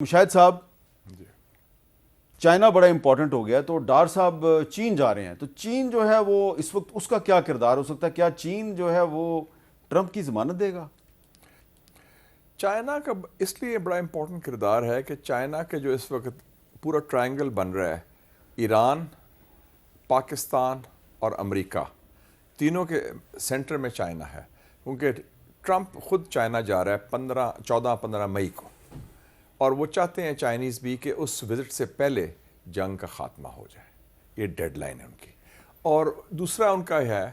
مشاہد صاحب چائنا بڑا امپورٹنٹ ہو گیا، تو ڈار صاحب چین جا رہے ہیں، تو چین جو ہے وہ اس وقت اس کا کیا کردار ہو سکتا ہے؟ کیا چین جو ہے وہ ٹرمپ کی ضمانت دے گا؟ چائنا کا اس لیے بڑا امپورٹنٹ کردار ہے کہ چائنا کے جو اس وقت پورا ٹرائنگل بن رہا ہے، ایران، پاکستان اور امریکہ، تینوں کے سینٹر میں چائنا ہے، کیونکہ ٹرمپ خود چائنا جا رہا ہے 14-15 مئی کو، اور وہ چاہتے ہیں چائنیز بھی کہ اس وزٹ سے پہلے جنگ کا خاتمہ ہو جائے، یہ ڈیڈ لائن ہے ان کی۔ اور دوسرا ان کا ہے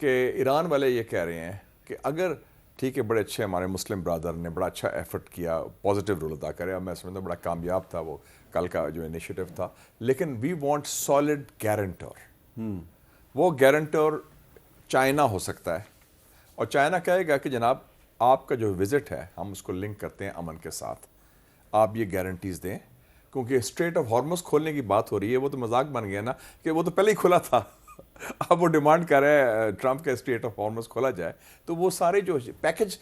کہ ایران والے یہ کہہ رہے ہیں کہ اگر ٹھیک ہے، بڑے اچھے ہمارے مسلم برادر نے بڑا اچھا ایفرٹ کیا، پازیٹیو رول ادا کرے، اور میں سمجھتا ہوں بڑا کامیاب تھا وہ کل کا جو انیشیٹو تھا، لیکن وی وانٹ سالڈ گارنٹر۔ وہ گارنٹر چائنا ہو سکتا ہے، اور چائنا کہے گا کہ جناب آپ کا جو وزٹ ہے ہم اس کو لنک کرتے ہیں امن کے ساتھ، آپ یہ گارنٹیز دیں، کیونکہ اسٹریٹ آف ہارمز کھولنے کی بات ہو رہی ہے، وہ تو مذاق بن گیا نا کہ وہ تو پہلے ہی کھلا تھا، اب وہ ڈیمانڈ کر رہے ہیں ٹرمپ کا اسٹریٹ آف ہارمز کھولا جائے، تو وہ سارے جو پیکج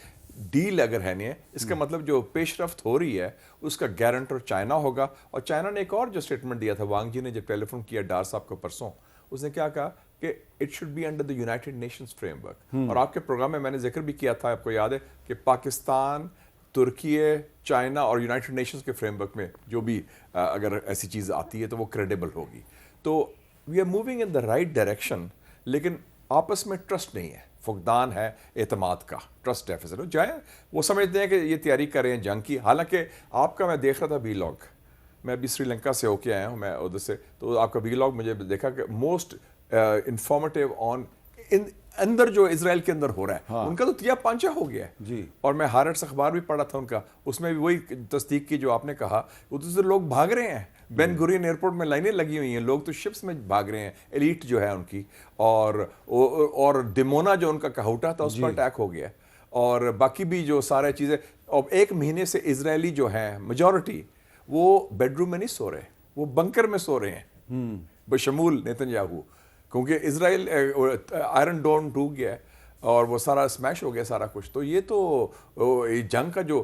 ڈیل اگر ہے نہیں، اس کا مطلب جو پیش رفت ہو رہی ہے اس کا گارنٹر چائنا ہوگا۔ اور چائنا نے ایک اور جو اسٹیٹمنٹ دیا تھا، وانگ جی نے جب ٹیلی فون کیا ڈار صاحب کو پرسوں، اس نے کیا کہا کہ it should be under the United Nations framework. اور آپ کے پروگرام میں نے ذکر بھی کیا تھا، آپ کو یاد ہے کہ پاکستان، ترکی، چائنا اور یونائٹڈ نیشنز کے فریم ورک میں جو بھی اگر ایسی چیز آتی ہے تو وہ کریڈیبل ہوگی۔ تو we are moving in the right direction, لیکن آپس میں ٹرسٹ نہیں ہے، فقدان ہے اعتماد کا، ٹرسٹ ڈیفیسٹ۔ جائیں وہ سمجھتے ہیں کہ یہ تیاری کر رہے ہیں جنگ کی، حالانکہ آپ کا میں دیکھ رہا تھا وی لاگ، میں ابھی سری لنکا سے ہو کے آیا ہوں، میں ادھر سے، تو آپ کا وی لاگ مجھے دیکھا کہ موسٹ انفارمیٹیو آن اندر جو اسرائیل کے اندر ہو رہا ہے، ان کا تو تیا پانچا ہو گیا ہے جی۔ اور میں ہارٹس اخبار بھی پڑھا تھا ان کا، اس میں بھی وہی تصدیق کی جو آپ نے کہا، ادھر سے لوگ بھاگ رہے ہیں، بین گورین ایئرپورٹ میں لائنیں لگی ہوئی ہیں، لوگ تو شپس میں بھاگ رہے ہیں، ایلیٹ جو ہے ان کی، اور ڈیمونا جو ان کا کہوٹا تھا اس پر اٹیک ہو گیا، اور باقی بھی جو سارے چیزیں، اور ایک مہینے سے اسرائیلی جو ہیں میجورٹی وہ بیڈ روم میں نہیں سو رہے، وہ بنکر میں سو رہے ہیں، بشمول نیتن یاہو، کیونکہ اسرائیل آئرن ڈوم ٹوٹ گیا ہے اور وہ سارا اسمیش ہو گیا سارا کچھ۔ تو یہ تو جنگ کا جو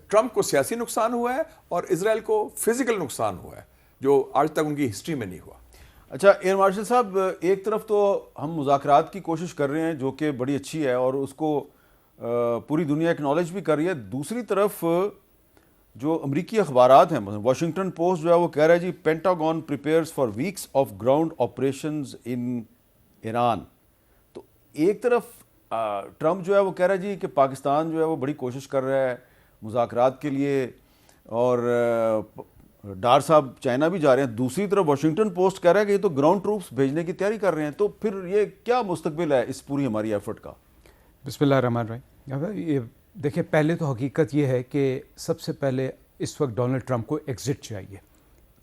ٹرمپ کو سیاسی نقصان ہوا ہے اور اسرائیل کو فزیکل نقصان ہوا ہے، جو آج تک ان کی ہسٹری میں نہیں ہوا۔ اچھا ایئر مارشل صاحب، ایک طرف تو ہم مذاکرات کی کوشش کر رہے ہیں جو کہ بڑی اچھی ہے اور اس کو پوری دنیا ایکنالج بھی کر رہی ہے، دوسری طرف جو امریکی اخبارات ہیں، مثلا واشنگٹن پوسٹ جو ہے وہ کہہ رہا ہے جی Pentagon prepares for weeks of ground operations in Iran. تو ایک طرف ٹرمپ جو ہے وہ کہہ رہا ہے جی کہ پاکستان جو ہے وہ بڑی کوشش کر رہا ہے مذاکرات کے لیے، اور ڈار صاحب چائنا بھی جا رہے ہیں، دوسری طرف واشنگٹن پوسٹ کہہ رہا ہے کہ یہ تو گراؤنڈ ٹروپس بھیجنے کی تیاری کر رہے ہیں۔ تو پھر یہ کیا مستقبل ہے اس پوری ہماری ایفرٹ کا؟ بسم اللہ الرحمن الرحیم۔ یہ دیکھیں، پہلے تو حقیقت یہ ہے کہ سب سے پہلے اس وقت ڈونلڈ ٹرمپ کو ایگزٹ چاہیے،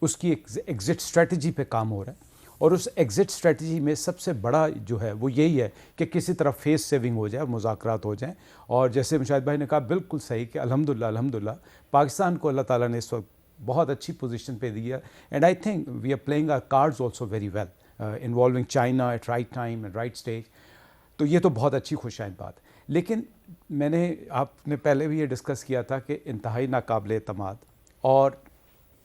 اس کی ایگزٹ اسٹریٹجی پہ کام ہو رہا ہے، اور اس ایگزٹ اسٹریٹجی میں سب سے بڑا جو ہے وہ یہی ہے کہ کسی طرح فیس سیونگ ہو جائے، مذاکرات ہو جائیں، اور جیسے مشاہد بھائی نے کہا بالکل صحیح کہ الحمدللہ پاکستان کو اللہ تعالیٰ نے اس وقت بہت اچھی پوزیشن پہ دی ہے، and I think we are playing our cards also very well involving China at right time and right stage. تو یہ تو بہت اچھی خوشائند بات ہے، لیکن میں نے آپ نے پہلے بھی یہ ڈسکس کیا تھا کہ انتہائی ناقابل اعتماد اور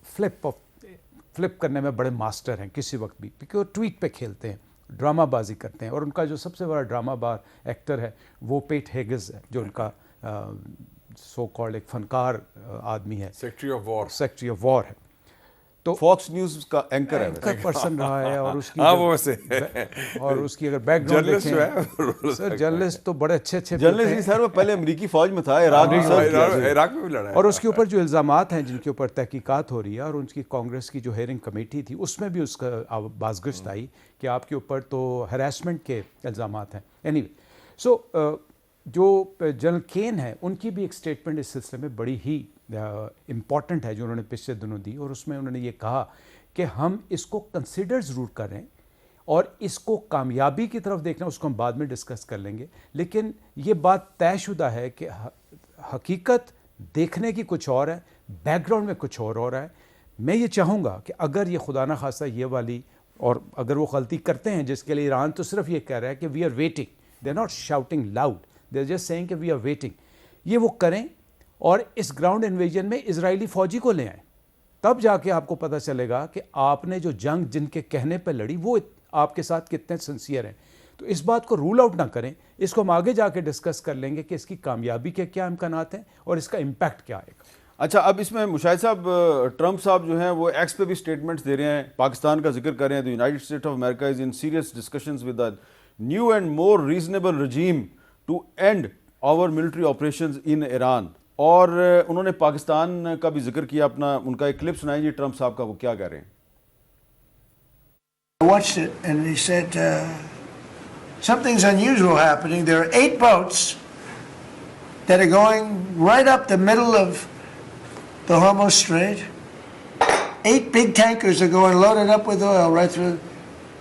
فلپ کرنے میں بڑے ماسٹر ہیں کسی وقت بھی، کیونکہ وہ ٹویٹ پہ کھیلتے ہیں، ڈرامہ بازی کرتے ہیں، اور ان کا جو سب سے بڑا ڈرامہ باز ایکٹر ہے وہ پیٹ ہیگز ہے، جو ان کا سو کالڈ ایک فنکار آدمی ہے، سیکریٹری آف وار ہے، تو فاکس نیوز کا اینکر ہے، پرسن رہا ہے، اور اس کی اور اس کی اگر بیک گراؤنڈ دیکھیں، سر جرنلسٹ تو بڑے اچھے جرنلسٹ نہیں سر، وہ پہلے امریکی فوج میں تھا، عراق میں بھی لڑا ہے، اور اس کے اوپر جو الزامات ہیں جن کے اوپر تحقیقات ہو رہی ہے، اور ان کی کانگریس کی جو ہیئرنگ کمیٹی تھی اس میں بھی اس کا بازگشت آئی کہ آپ کے اوپر تو ہراسمنٹ کے الزامات ہیں۔ اینی وے، سو جو جنرل کین ہے ان کی بھی ایک اسٹیٹمنٹ اس سلسلے میں بڑی ہی امپورٹنٹ ہے جو انہوں نے پچھلے دنوں دی، اور اس میں انہوں نے یہ کہا کہ ہم اس کو کنسیڈر ضرور کریں اور اس کو کامیابی کی طرف دیکھنا، اس کو ہم بعد میں ڈسکس کر لیں گے، لیکن یہ بات طے شدہ ہے کہ حقیقت دیکھنے کی کچھ اور ہے، بیک گراؤنڈ میں کچھ اور ہو رہا ہے۔ میں یہ چاہوں گا کہ اگر یہ خدا نہ خواستہ یہ والی، اور اگر وہ غلطی کرتے ہیں جس کے لیے ایران تو صرف یہ کہہ رہا ہے کہ we are waiting, they are not shouting loud, they are just saying کہ وی آر ویٹنگ، یہ وہ کریں اور اس گراؤنڈ انویژن میں اسرائیلی فوجی کو لے آئیں. تب جا کے آپ کو پتہ چلے گا کہ آپ نے جو جنگ جن کے کہنے پہ لڑی وہ آپ کے ساتھ کتنے سنسیئر ہیں. تو اس بات کو رول آؤٹ نہ کریں, اس کو ہم آگے جا کے ڈسکس کر لیں گے کہ اس کی کامیابی کے کیا امکانات ہیں اور اس کا امپیکٹ کیا آئے گا. اچھا, اب اس میں مشاہد صاحب, ٹرمپ صاحب جو ہیں وہ ایکس پہ بھی سٹیٹمنٹس دے رہے ہیں, پاکستان کا ذکر کر رہے ہیں. The United State of America is in serious discussions with a new and more reasonable regime to end our military operations in Iran. اور انہوں نے پاکستان کا بھی ذکر کیا اپنا, ان کا ایک کلپ سنائیں جی ٹرمپ صاحب کا, وہ کیا کہہ رہے ہیں. I watched it and he said something's unusual happening. There are 8 boats that are going right up the middle of the Hormuz Strait. 8 big tankers are going loaded up with oil right through.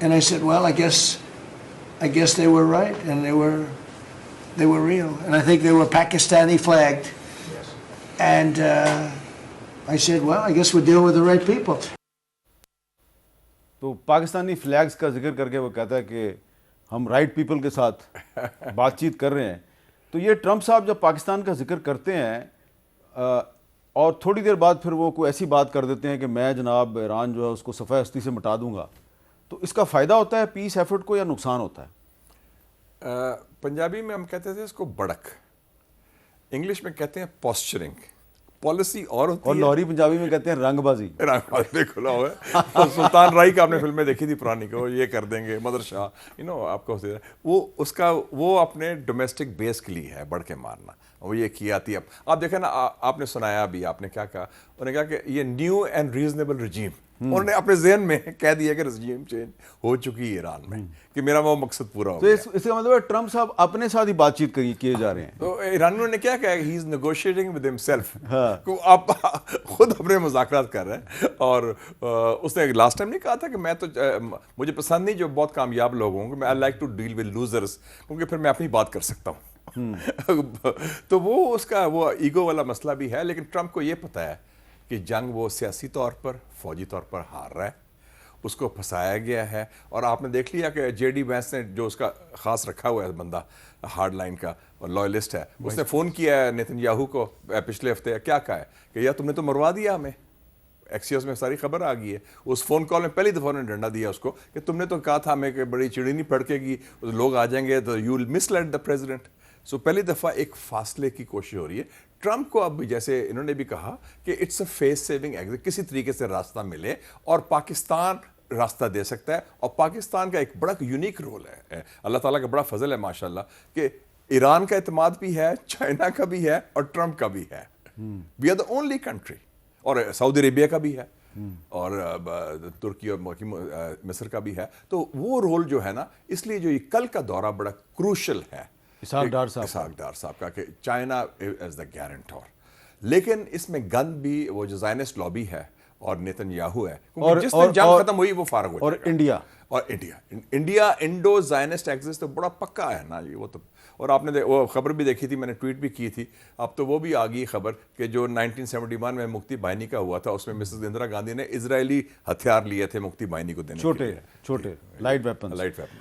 And I said, well, I guess they were right, and they were real. And I think they were Pakistani flagged. Yes. And I said, well, I guess we're dealing with the right people. تو Pakistani flags کا ذکر کر کے وہ کہتا ہے کہ ہم رائٹ پیپل کے ساتھ بات چیت کر رہے ہیں. تو یہ ٹرمپ صاحب جب پاکستان کا ذکر کرتے ہیں اور تھوڑی دیر بعد پھر وہ کوئی ایسی بات کر دیتے ہیں کہ میں جناب ایران جو ہے اس کو صفحہ ہستی سے مٹا دوں گا, تو اس کا فائدہ ہوتا ہے پیس ایفرٹ کو یا نقصان ہوتا ہے؟ پنجابی میں ہم کہتے تھے اس کو بڑک, انگلش میں کہتے ہیں پوسچرنگ. پالیسی اور ہوتی ہے, اور لاہوری پنجابی میں کہتے ہیں رنگ بازی. رنگ بازی کھلا ہوا ہے. سلطان رائی کا آپ نے فلمیں دیکھی تھی پرانی کو, یہ کر دیں گے مدر شاہ, آپ کو وہ اس کا وہ اپنے ڈومیسٹک بیس کے لیے ہے بڑھ کے مارنا. وہ یہ کی آتی ہے. آپ دیکھیں نا, آپ نے سنایا بھی, آپ نے کیا کہا, انہوں نے کہا کہ یہ نیو اینڈ ریزنیبل رجیم. انہوں نے اپنے ذہن میں کہہ دیا کہ رجیم چینج ہو چکی ہے ایران میں, کہ میرا وہ مقصد پورا ہو گیا. تو اس کا مطلب ہے ٹرمپ صاحب اپنے ساتھ ہی بات چیت کیے جا رہے ہیں. تو ایرانیوں نے کیا کہا, ہی از نیگوشیٹنگ ود ہمسیلف. آپ خود اپنے مذاکرات کر رہے ہیں. اور اس نے لاسٹ ٹائم نہیں کہا تھا کہ میں تو, مجھے پسند نہیں جو بہت کامیاب لوگ ہوں, کہ میں I like to deal with losers, کیونکہ پھر میں اپنی بات کر سکتا ہوں. تو وہ اس کا وہ ایگو والا مسئلہ بھی ہے. لیکن ٹرمپ کو یہ پتہ ہے کہ جنگ وہ سیاسی طور پر, فوجی طور پر ہار رہا ہے, اس کو پھنسایا گیا ہے. اور آپ نے دیکھ لیا کہ جے ڈی وینس نے جو اس کا خاص رکھا ہوا ہے بندہ, ہارڈ لائن کا لوائلسٹ ہے, اس نے فون کیا ہے نیتن یاہو کو پچھلے ہفتے, کیا کہا ہے کہ یار تم نے تو مروا دیا ہمیں. ایکسیوس میں ساری خبر آ گئی ہے. اس فون کال میں پہلی دفعہ انہوں نے ڈنڈا دیا اس کو کہ تم نے تو کہا تھا ہمیں کہ بڑی چڑی نہیں پھڑکے گی, لوگ آ جائیں گے تو you will mislead the president. سو پہلی دفعہ ایک فاصلے کی کوشش ہو رہی ہے. ٹرمپ کو اب جیسے انہوں نے بھی کہا کہ it's a face saving exit, کسی طریقے سے راستہ ملے اور پاکستان راستہ دے سکتا ہے. اور پاکستان کا ایک بڑا یونیک رول ہے, اللہ تعالیٰ کا بڑا فضل ہے ماشاءاللہ, کہ ایران کا اعتماد بھی ہے, چائنا کا بھی ہے, اور ٹرمپ کا بھی ہے. We are the only country, اور سعودی عربیہ کا بھی ہے, اور ترکی اور مصر کا بھی ہے. تو وہ رول جو ہے نا, اس لیے جو یہ کل کا دورہ بڑا کروشل ہے اسحاق ڈار صاحب کا, کہ چائنا ایز دا گارنٹور. لیکن اس میں گند بھی وہ جو زائنسٹ لابی ہے اور نیتن یاہو ہے, جس دن جنگ ختم ہوئی وہ فارغ ہو جائے گا. اور انڈیا انڈو زائنسٹ ایکسس تو بڑا پکا ہے نا یہ. وہ تو, اور آپ نے وہ خبر بھی دیکھی تھی, میں نے ٹویٹ بھی کی تھی, اب تو وہ بھی آ گئی خبر کہ جو 1971 میں مکتی بائنی کا ہوا تھا, اس میں مسز اندرا گاندھی نے اسرائیلی ہتھیار لیے تھے مکتی بائنی کو دینے, چھوٹے لائٹ ویپن.